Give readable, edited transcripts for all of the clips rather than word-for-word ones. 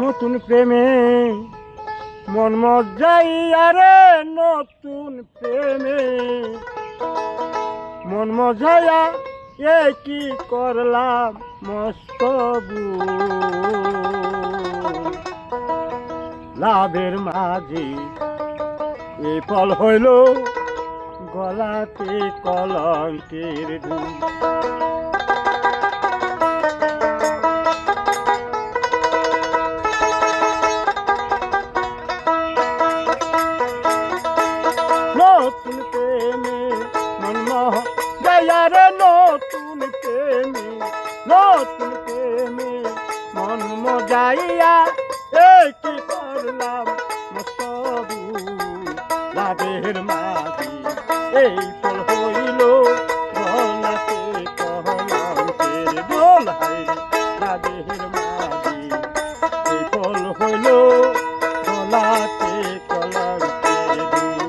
নতুন প্রেমে মন মজাইয়া রে, নতুন প্রেমে মন মজাইয়া এ কি করলাম মস্ত লাভের মাঝে এ ফল হইল গলাতে কলঙ্কের ধূল। নতুন প্রেমে মন মজাইয়া রে, নতুন প্রেমে নতুন প্রেমে মন মজাইয়া এ কি করলাম মস্ত লাভের মাঝে এই ফল হইল গলাতে কলঙ্কের ধূল। লাভের মাঝে এই ফল হইল গলাতে কলঙ্কের ধূল।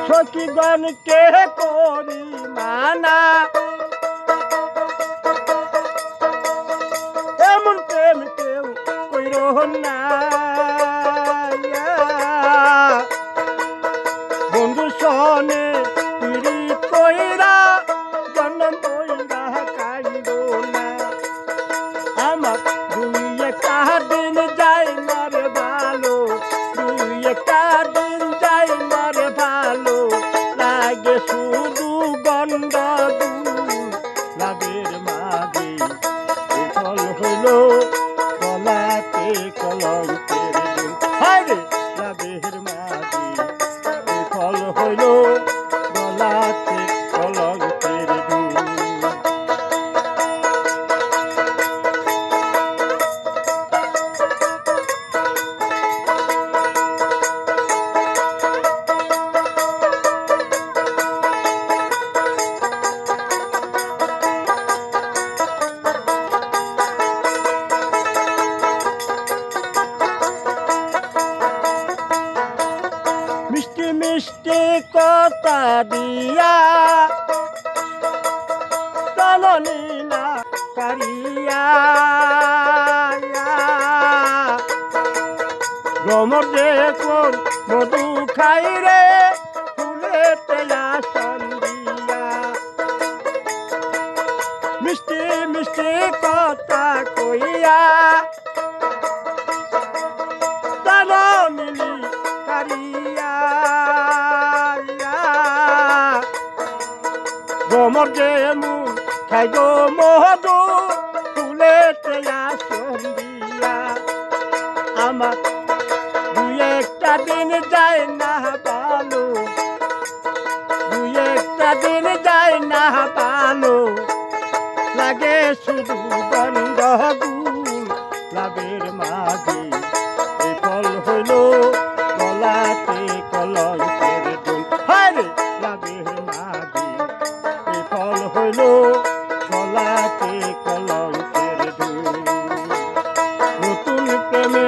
সখীগণকে করি মানা, এমন প্রেম কেউ কইর না। বন্ধু সনে পীড়িত কইরা জন্ম কইরা কাইল না। আমার দুই একটা দিন যাই মারে ভালো, দুই একটা দিন যাই মারে ভালো, লাগে শুধু গন্ডগোল। লাভের মাঝে এই ফল হইল গলাতে কলঙ্কের ধূল। হায়রে লাভের মাঝে এই ফল হইল গলাতে কলঙ্কের ধূল। মিষ্টি মিষ্টি কথা দিয়া জননী না কারিয়া, ভ্রমর যে কোন মধু খাই রে ফুলেতে আসন দিয়া। মিষ্টি মিষ্টি কথা কইয়া জননী কারিয়া, ভ্রমর যে মুখ খাই গো মধু ফুলেতে আসন দিয়া। আমার দুই একটা দিন যায় না ভালো, দুই একটা দিন যায় না ভালো, লাগে শুধু গন্ডগোল। লাভের মাঝে এই ফল হইল গলাতে কলঙ্কের ধূল। হায়রে লাভের মাঝে এই ফল হইল গলাতে কলঙ্কের ধূল। নতুন প্রেমে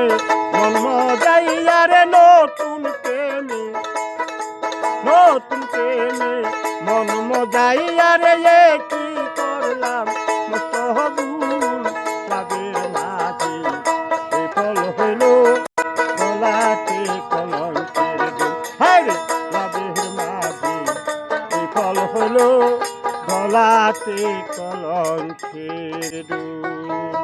মন মজাইয়া রে, নতুন প্রেমে নতুন প্রেমে মন মজাইয়া রে এ কি করলাম মস্ত ভুল। লাভের মাঝে এই ফল হইল গলাতে কলঙ্কের ধূল। হায়রে লাভের মাঝে এই ফল হইল গলাতে কলঙ্কের ধূল।